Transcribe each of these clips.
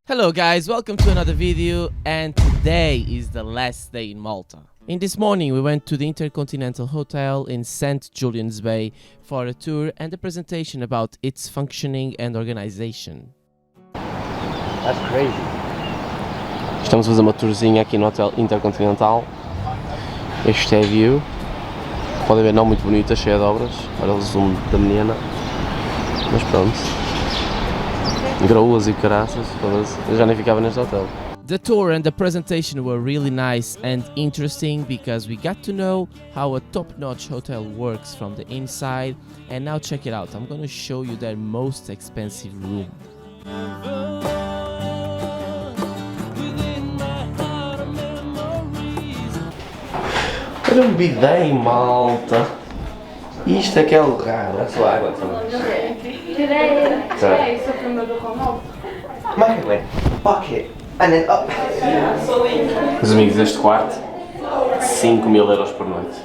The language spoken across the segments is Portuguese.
Hello guys, welcome to another video, and today is the last day in Malta. In this morning we went to the Intercontinental Hotel in St. Julian's Bay for a tour and a presentation about its functioning and organization. That's crazy. Estamos a fazer uma tourzinha aqui no Hotel Intercontinental. Este é a view. Podem ver, não muito bonita, cheia de obras. Olha o zoom da menina. Mas pronto. Graúas e caraças, eu já nem ficava neste hotel. The tour and the presentation were really nice and interesting because we got to know how a top-notch hotel works from the inside, and now check it out. I'm gonna show you their most expensive room. Olha um bidé, malta! Isto é que é lugar, olha só a água também. Today, so from the Microwave, bucket, and then up. Meus amigos, este quarto, 5.000 euros por noite.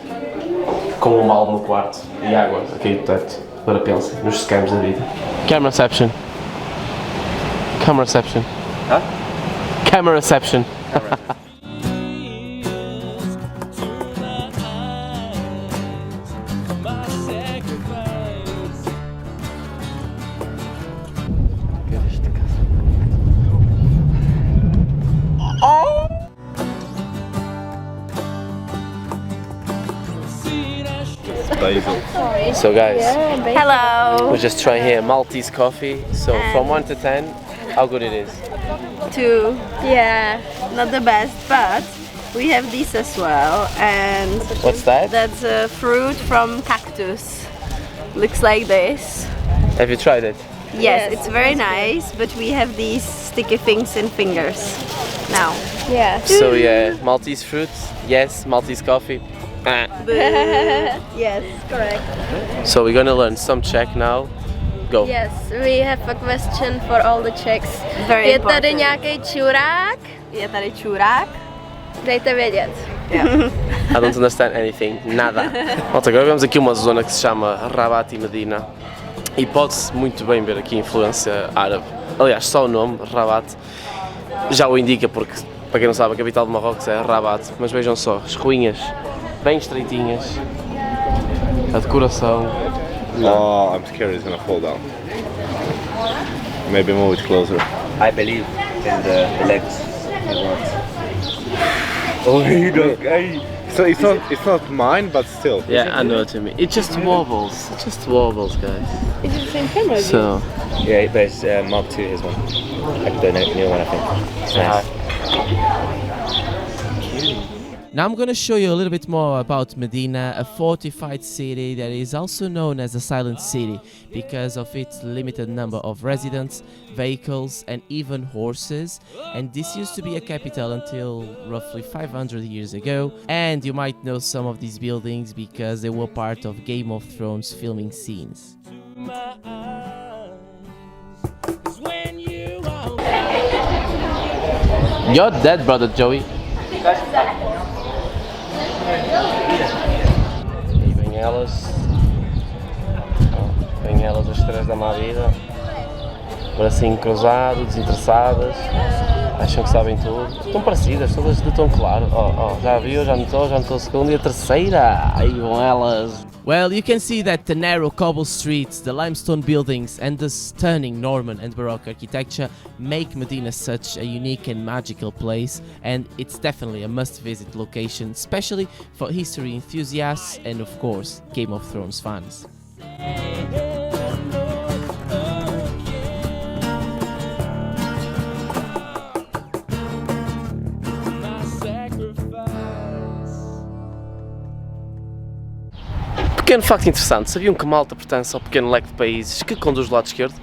Com um balde no quarto e água a cair do teto. Agora pensem, nos secamos da vida. Camera reception. Camera reception. Hã? Camera reception. So guys, Hello. we're just trying here Maltese coffee. So from 1 to 10, how good it is? 2. Yeah, not the best, but we have this as well. And What's that? that's a fruit from cactus. Looks like this. Have you tried it? Yes, it's very nice, but we have these sticky things in fingers now. Yeah. So yeah, Maltese fruit, yes. Maltese coffee, Yes, correct. So we're gonna learn some Czech now. Go. Yes, we have a question for all the Czechs. Very Je important. tady nějaký čurák? Je tady čurák. Dejte vědět. I don't understand anything, nada. Malta, agora vemos aqui uma zona que se chama Rabat e Medina e pode-se muito bem ver aqui a influência árabe. Aliás, só o nome, Rabat, já o indica porque, para quem não sabe, a capital de Marrocos é Rabat. Mas vejam só, as ruínas bem estreitinhas, a decoração. Oh, I'm scared it's gonna fall down. Maybe move it closer. I believe in the legs. Oh, you don't. So it's not mine, but still. Yeah, I know what you mean. It just wobbles. It just wobbles, guys. Is it the same camera? So, Yeah, but it's Mark II is one. Like the new one, I think. It's nice. Now I'm gonna show you a little bit more about Medina, a fortified city that is also known as a silent city because of its limited number of residents, vehicles and even horses. And this used to be a capital until roughly 500 years ago, and you might know some of these buildings because they were part of Game of Thrones filming scenes. you're dead, brother Joey. E vem elas as três da má vida, bracinho cruzado, desinteressadas, acham que sabem tudo, estão parecidas, todas de tom claro. Já viu, já notou a segunda e a terceira, aí vão elas. Well, you can see that the narrow cobble streets, the limestone buildings and the stunning Norman and Baroque architecture make Medina such a unique and magical place, and it's definitely a must-visit location, especially for history enthusiasts and of course Game of Thrones fans. Pequeno facto interessante, sabiam que Malta pertence ao pequeno leque de países que conduz do lado esquerdo?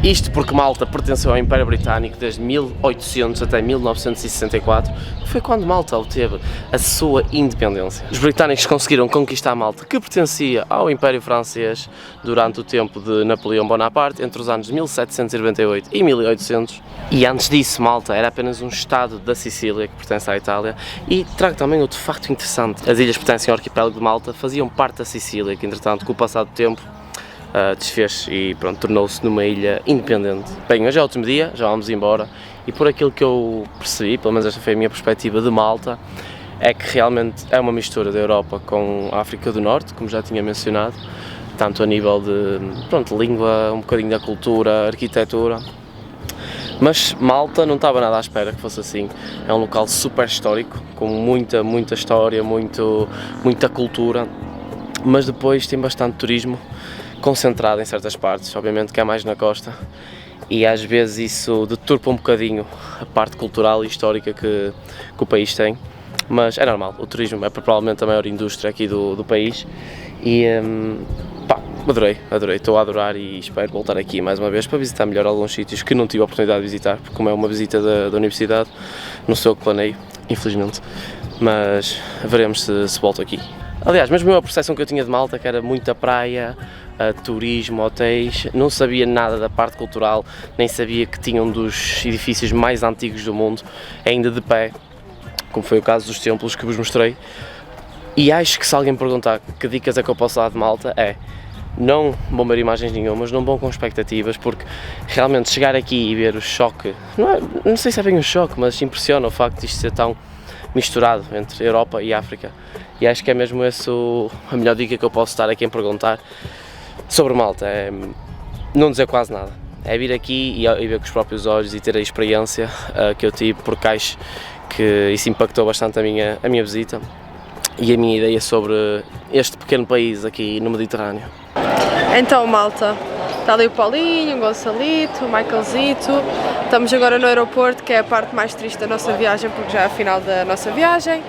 Isto porque Malta pertenceu ao Império Britânico desde 1800 até 1964, que foi quando Malta obteve a sua independência. Os britânicos conseguiram conquistar Malta, que pertencia ao Império Francês, durante o tempo de Napoleão Bonaparte, entre os anos de 1798 e 1800. E antes disso, Malta era apenas um estado da Sicília, que pertence à Itália. E trago também outro facto interessante. As ilhas pertencem ao arquipélago de Malta, faziam parte da Sicília, que entretanto, com o passar do tempo, desfez e pronto, tornou-se numa ilha independente. Bem, hoje é o último dia, já vamos embora, e por aquilo que eu percebi, pelo menos esta foi a minha perspectiva de Malta, é que realmente é uma mistura da Europa com a África do Norte, como já tinha mencionado, tanto a nível de pronto, língua, um bocadinho da cultura, arquitetura. Mas Malta não estava nada à espera que fosse assim. É um local super histórico, com muita história, muita cultura, mas depois tem bastante turismo concentrado em certas partes, obviamente que é mais na costa, e às vezes isso deturpa um bocadinho a parte cultural e histórica que o país tem, mas é normal, o turismo é provavelmente a maior indústria aqui do país e pá, adorei, estou a adorar e espero voltar aqui mais uma vez para visitar melhor alguns sítios que não tive a oportunidade de visitar, porque como é uma visita da universidade, não sou eu que planeio, infelizmente, mas veremos se volto aqui. Aliás, mesmo a percepção que eu tinha de Malta, que era muita praia, turismo, hotéis, não sabia nada da parte cultural, nem sabia que tinha um dos edifícios mais antigos do mundo, ainda de pé, como foi o caso dos templos que vos mostrei. E acho que se alguém me perguntar que dicas é que eu posso dar de Malta, não vão ver imagens nenhumas, não vão com expectativas, porque realmente chegar aqui e ver o choque, não sei se é bem um choque, mas impressiona o facto de isto ser tão misturado entre Europa e África. E acho que é mesmo essa a melhor dica que eu posso dar a quem perguntar sobre Malta, é não dizer quase nada, é vir aqui e ver com os próprios olhos e ter a experiência que eu tive, porque acho que isso impactou bastante a minha visita e a minha ideia sobre este pequeno país aqui no Mediterrâneo. Então, Malta, está ali o Paulinho, o Gonçalito, o Michaelzito. Estamos agora no aeroporto, que é a parte mais triste da nossa viagem, porque já é a final da nossa viagem.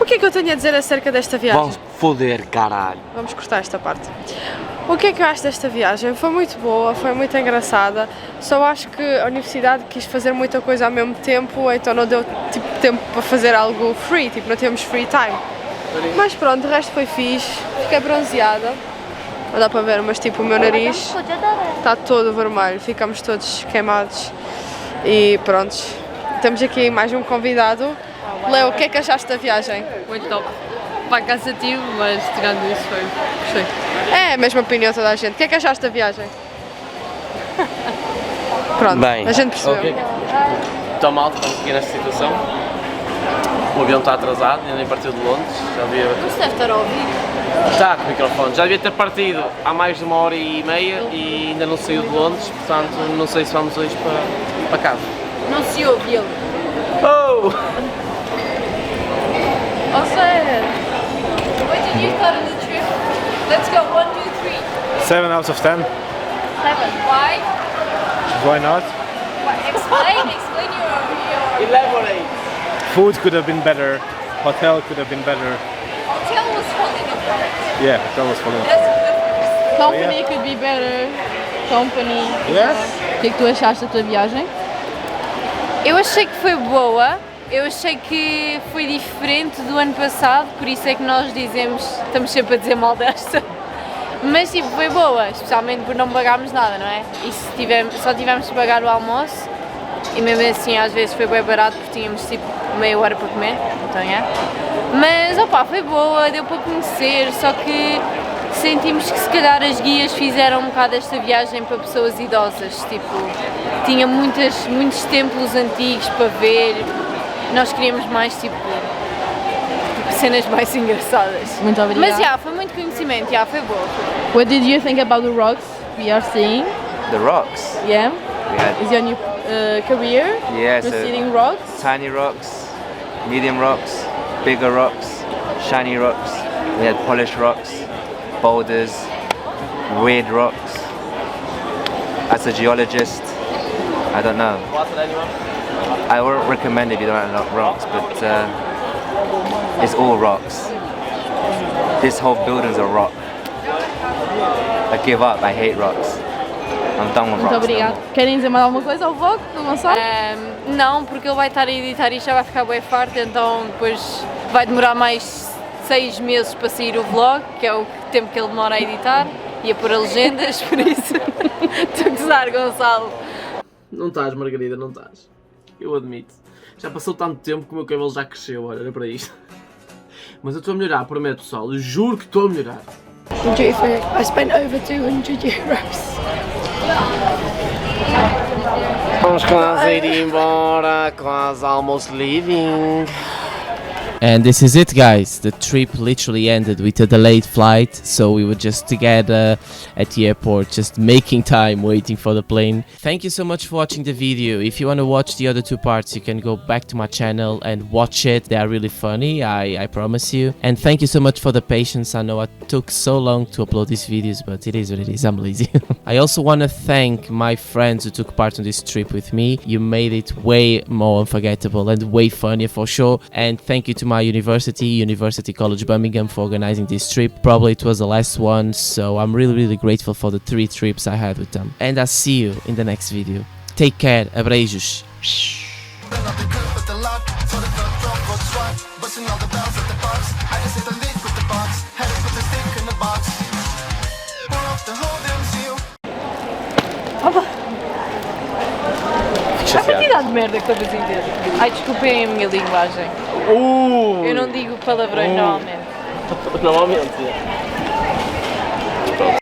O que é que eu tenho a dizer acerca desta viagem? Vamos foder, caralho! Vamos cortar esta parte. O que é que eu acho desta viagem? Foi muito boa, foi muito engraçada, só acho que a universidade quis fazer muita coisa ao mesmo tempo, então não deu tipo, tempo para fazer algo free, tipo, não temos free time. Mas pronto, o resto foi fixe, fiquei bronzeada, não dá para ver, mas tipo o meu nariz está todo vermelho, ficamos todos queimados e pronto. Temos aqui mais um convidado. Leo, o que é que achaste da viagem? Muito top. Pá, cansativo, mas tirando isso gostei. É a mesma opinião de toda a gente. O que é que achaste da viagem? Pronto, Bem, a gente percebeu. Okay. Então, Malta, estamos aqui nesta situação. O avião está atrasado, ainda nem partiu de Londres. Já devia... Não se deve estar a ouvir. Está com o microfone. Já devia ter partido há mais de 1h30 e ainda não saiu de Londres, portanto não sei se vamos hoje para casa. Não se ouve ele. Oh! Ou seja, when did you start on the trip? Let's go, 1, 2, 3. 7 out of 10. 7. Why? Why not? Explain your... Elaborate! Food could have been better. Hotel could have been better. Hotel was falling apart. Yeah, hotel was falling. That's the difference. Company could be better. Company. Yes. O que é que tu achaste da tua viagem? Eu achei que foi boa, eu achei que foi diferente do ano passado, por isso é que nós dizemos, estamos sempre a dizer mal desta, mas tipo, foi boa, especialmente por não pagarmos nada, não é? E se só tivemos de pagar o almoço, e mesmo assim às vezes foi bem barato porque tínhamos tipo meia hora para comer, então é. Mas opá, foi boa, deu para conhecer, só que sentimos que se calhar as guias fizeram um bocado esta viagem para pessoas idosas, tipo, tinha muitos templos antigos para ver, nós queríamos mais tipo cenas mais engraçadas. Muito obrigada. Mas foi muito conhecimento, foi boa. What did you think about the rocks we are seeing? The rocks. Yeah? We had Is your new career? Yeah, so Proceeding rocks? tiny rocks, medium rocks, bigger rocks, shiny rocks. We had polished rocks, boulders, weird rocks. As a geologist, I don't know. I won't recommend if you don't like rocks, but it's all rocks. This whole building's a rock. I give up, I hate rocks. I'm done with Muito rocks. obrigada. Querem dizer mais alguma coisa ao vlog do Gonçalo? Não, porque ele vai estar a editar e já vai ficar bem farto, então depois vai demorar mais 6 meses para sair o vlog, que é o tempo que ele demora a editar e a pôr as legendas, por isso estou a gozar, Gonçalo. Não estás, Margarida, não estás. Eu admito. Já passou tanto tempo que o meu cabelo já cresceu, olha para isto. Mas eu estou a melhorar, prometo, pessoal. Eu juro que estou a melhorar. What do you think? I spent over 200 euros. Vamos quase ir embora, quase almost leaving. And this is it, guys. The trip literally ended with a delayed flight, so we were just together at the airport, just making time, waiting for the plane. Thank you so much for watching the video. If you want to watch the other 2 parts, you can go back to my channel and watch it. They are really funny, I promise you. And thank you so much for the patience. I know it took so long to upload these videos, but it is what it is. I'm lazy. I also want to thank my friends who took part on this trip with me. You made it way more unforgettable and way funnier for sure. And thank you to my University College Birmingham, for organizing this trip. Probably it was the last one, so I'm really grateful for the 3 trips I had with them. And I'll see you in the next video. Take care, abreijos. A quantidade de merda que estou a dizer. Ai, desculpem a minha linguagem. Eu não digo palavrões normalmente. Normalmente.